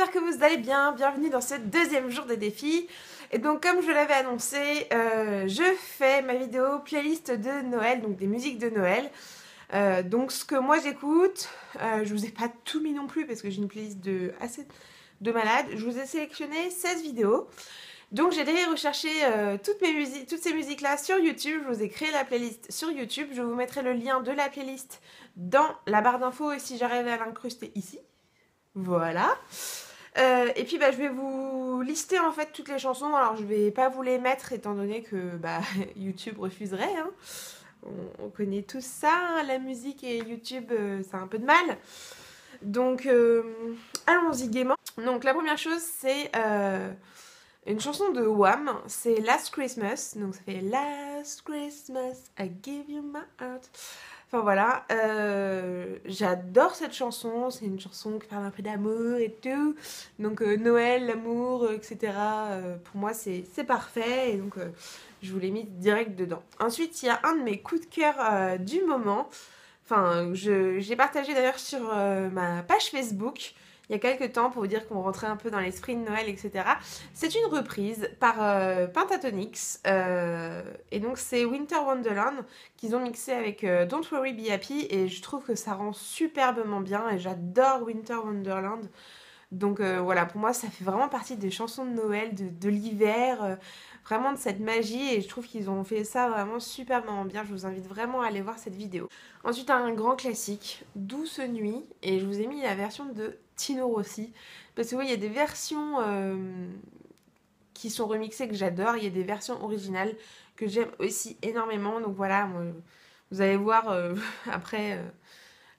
j'espère que vous allez bien. Bienvenue dans ce deuxième jour de défi. Et donc comme je l'avais annoncé, je fais ma vidéo playlist de Noël, donc des musiques de Noël. Donc ce que moi j'écoute, je vous ai pas tout mis non plus parce que j'ai une playlist assez de malade. Je vous ai sélectionné 16 vidéos. Donc j'ai allé rechercher toutes ces musiques-là sur YouTube. Je vous ai créé la playlist sur YouTube. Je vous mettrai le lien de la playlist dans la barre d'infos et si j'arrive à l'incruster ici. Voilà. Et puis je vais vous lister en fait toutes les chansons. Alors je vais pas vous les mettre étant donné que YouTube refuserait. Hein. On connaît tous ça, hein, la musique et YouTube, ça a un peu de mal. Donc allons-y gaiement. Donc la première chose c'est une chanson de Wham, c'est Last Christmas. Donc ça fait Last Christmas, I give you my heart. Enfin voilà, j'adore cette chanson, c'est une chanson qui parle un peu d'amour et tout, donc Noël, l'amour, etc. Pour moi c'est parfait et donc je vous l'ai mis direct dedans. Ensuite il y a un de mes coups de cœur du moment, enfin j'ai partagé d'ailleurs sur ma page Facebook, il y a quelques temps pour vous dire qu'on rentrait un peu dans l'esprit de Noël, etc. C'est une reprise par Pentatonix et donc c'est Winter Wonderland qu'ils ont mixé avec Don't Worry Be Happy et je trouve que ça rend superbement bien et j'adore Winter Wonderland. Donc voilà, pour moi ça fait vraiment partie des chansons de Noël, de l'hiver, vraiment de cette magie et je trouve qu'ils ont fait ça vraiment superbement bien. Je vous invite vraiment à aller voir cette vidéo. Ensuite un grand classique, Douce Nuit, et je vous ai mis la version de Tino Rossi parce que oui, il y a des versions qui sont remixées que j'adore, il y a des versions originales que j'aime aussi énormément, donc voilà, vous allez voir après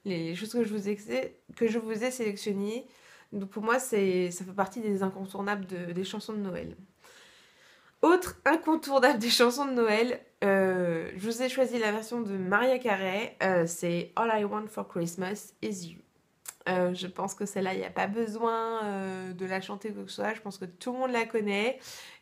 les choses que je vous ai sélectionnées. Donc pour moi, ça fait partie des incontournables des chansons de Noël. Autre incontournable des chansons de Noël, je vous ai choisi la version de Mariah Carey, c'est All I Want for Christmas Is You. Je pense que celle-là, il n'y a pas besoin de la chanter quoi que ce soit, je pense que tout le monde la connaît.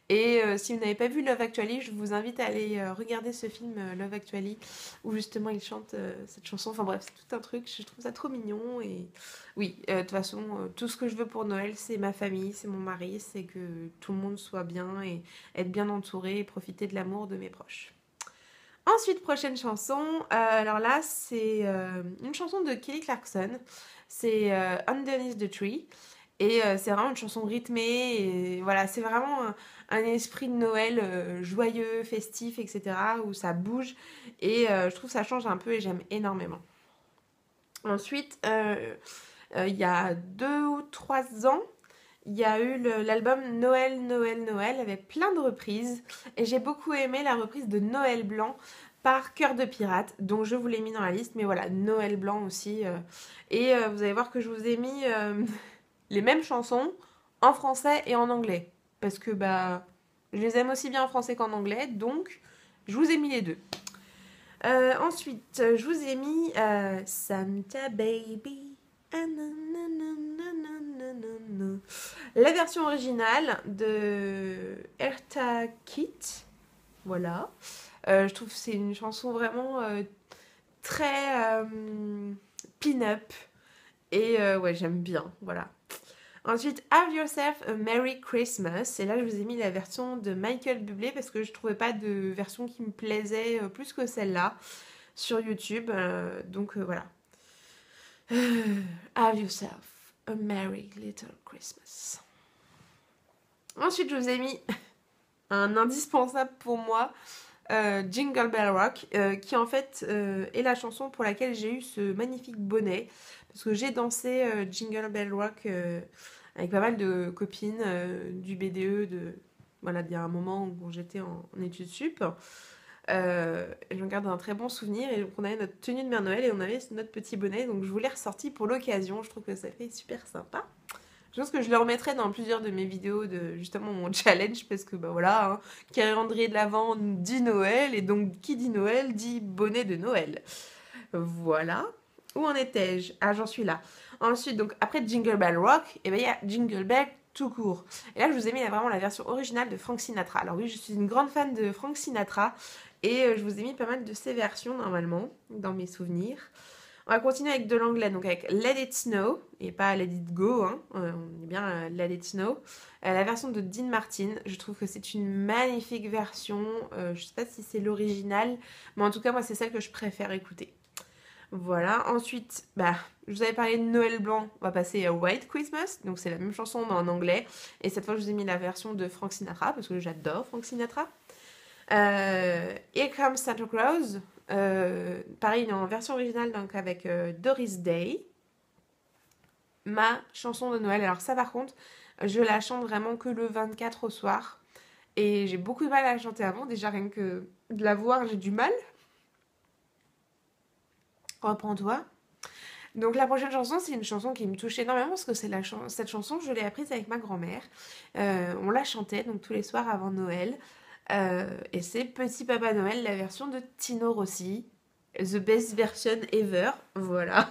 Et si vous n'avez pas vu Love Actually, je vous invite à aller regarder ce film Love Actually où justement il chante cette chanson. Enfin bref, c'est tout un truc, je trouve ça trop mignon. Et oui, de toute façon, tout ce que je veux pour Noël, c'est ma famille, c'est mon mari, c'est que tout le monde soit bien et être bien entouré et profiter de l'amour de mes proches. Ensuite, prochaine chanson, alors là, c'est une chanson de Kelly Clarkson, c'est Underneath the Tree. Et c'est vraiment une chanson rythmée, et voilà, c'est vraiment un esprit de Noël joyeux, festif, etc. où ça bouge, et je trouve que ça change un peu et j'aime énormément. Ensuite, il y a 2 ou 3 ans, il y a eu l'album Noël, Noël, Noël avec plein de reprises, et j'ai beaucoup aimé la reprise de Noël Blanc par Cœur de Pirate, donc je vous l'ai mis dans la liste, mais voilà, Noël Blanc aussi, et vous allez voir que je vous ai mis les mêmes chansons en français et en anglais. Parce que je les aime aussi bien en français qu'en anglais, donc je vous ai mis les deux. Ensuite, je vous ai mis Santa Baby. La version originale de Eartha Kitt. Voilà. Je trouve que c'est une chanson vraiment très pin-up. Et ouais, j'aime bien. Voilà. Ensuite, Have Yourself a Merry Christmas. Et là, je vous ai mis la version de Michael Bublé parce que je trouvais pas de version qui me plaisait plus que celle-là sur YouTube. Donc voilà. Have Yourself a Merry Little Christmas. Ensuite, je vous ai mis un indispensable pour moi, Jingle Bell Rock, qui en fait est la chanson pour laquelle j'ai eu ce magnifique bonnet. Parce que j'ai dansé Jingle Bell Rock avec pas mal de copines du BDE voilà, d'il y a un moment où j'étais en études sup. J'en garde un très bon souvenir et donc on avait notre tenue de Mère Noël et on avait notre petit bonnet, donc je vous l'ai ressorti pour l'occasion. Je trouve que ça fait super sympa. Je pense que je le remettrai dans plusieurs de mes vidéos de justement mon challenge parce que voilà, hein, calendrier de l'Avent dit Noël et donc qui dit Noël dit bonnet de Noël. Voilà. Où en étais-je? Ah, j'en suis là. Ensuite, donc après Jingle Bell Rock, il y a Jingle Bell tout court. Et là, je vous ai mis vraiment la version originale de Frank Sinatra. Alors oui, je suis une grande fan de Frank Sinatra et je vous ai mis pas mal de ses versions normalement dans mes souvenirs. On va continuer avec de l'anglais, donc avec Let It Snow, et pas Let It Go, hein. On est bien Let It Snow. La version de Dean Martin, je trouve que c'est une magnifique version. Je sais pas si c'est l'original, mais en tout cas, moi, c'est celle que je préfère écouter. Voilà, ensuite, je vous avais parlé de Noël blanc, on va passer à White Christmas, donc c'est la même chanson mais en anglais, et cette fois je vous ai mis la version de Frank Sinatra, parce que j'adore Frank Sinatra. Here Comes Santa Claus, pareil en version originale, donc avec Doris Day, ma chanson de Noël. Alors ça par contre, je la chante vraiment que le 24 au soir, et j'ai beaucoup de mal à la chanter avant, déjà rien que de la voir j'ai du mal. Reprends-toi. Donc la prochaine chanson, c'est une chanson qui me touche énormément parce que cette chanson, je l'ai apprise avec ma grand-mère. On la chantait donc tous les soirs avant Noël. Et c'est Petit Papa Noël, la version de Tino Rossi. The best version ever. Voilà.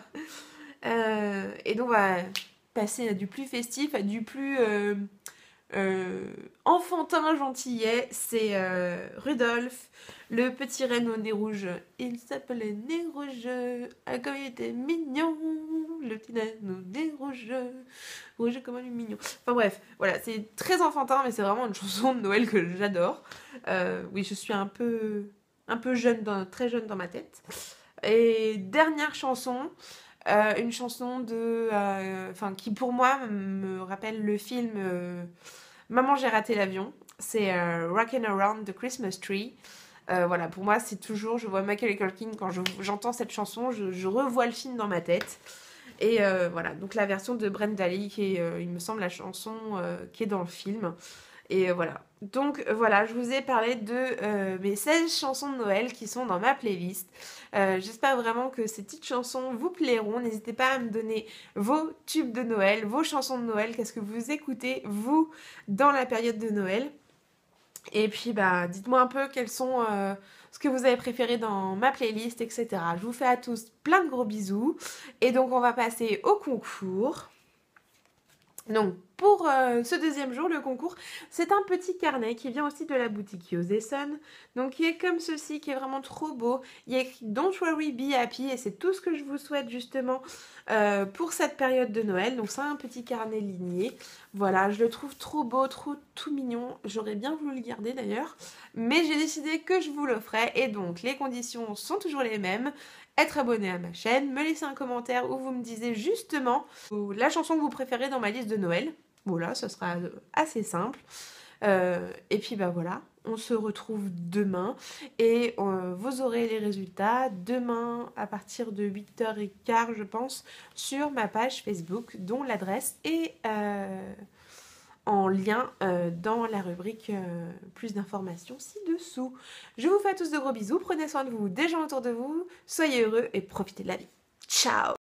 Et donc on va passer à du plus festif, à du plus enfantin gentillet. C'est Rudolph, le petit renne au nez rouge. Il s'appelait Nez Rouge, ah, comme il était mignon, le petit renne au nez rouge, rouge comme un mignon. Enfin bref, voilà, c'est très enfantin, mais c'est vraiment une chanson de Noël que j'adore. Oui, je suis un peu jeune, très jeune dans ma tête. Et dernière chanson, une chanson qui pour moi me rappelle le film Maman j'ai raté l'avion. C'est Rockin' Around the Christmas Tree. Voilà, pour moi c'est toujours, je vois Macaulay Culkin quand j'entends cette chanson, je revois le film dans ma tête. Et voilà, donc la version de Brenda Lee qui est, il me semble, la chanson qui est dans le film. Et voilà. Donc voilà, je vous ai parlé de mes 16 chansons de Noël qui sont dans ma playlist. J'espère vraiment que ces petites chansons vous plairont. N'hésitez pas à me donner vos tubes de Noël, vos chansons de Noël. Qu'est-ce que vous écoutez, vous, dans la période de Noël? Et puis, dites-moi un peu quels sont ce que vous avez préféré dans ma playlist, etc. Je vous fais à tous plein de gros bisous. Et donc, on va passer au concours. Donc, pour ce deuxième jour, le concours, c'est un petit carnet qui vient aussi de la boutique Yoseson. Donc, qui est comme ceci, qui est vraiment trop beau. Il y a écrit Don't worry, be happy. Et c'est tout ce que je vous souhaite justement pour cette période de Noël. Donc, c'est un petit carnet ligné. Voilà, je le trouve trop beau, tout mignon. J'aurais bien voulu le garder d'ailleurs. Mais j'ai décidé que je vous l'offrais. Et donc, les conditions sont toujours les mêmes. Être abonné à ma chaîne, me laisser un commentaire où vous me disiez justement la chanson que vous préférez dans ma liste de Noël. Voilà, ce sera assez simple. Et puis voilà, on se retrouve demain et vous aurez les résultats demain à partir de 8h15 je pense sur ma page Facebook dont l'adresse est en lien dans la rubrique plus d'informations ci-dessous. Je vous fais à tous de gros bisous, prenez soin de vous, des gens autour de vous, soyez heureux et profitez de la vie. Ciao!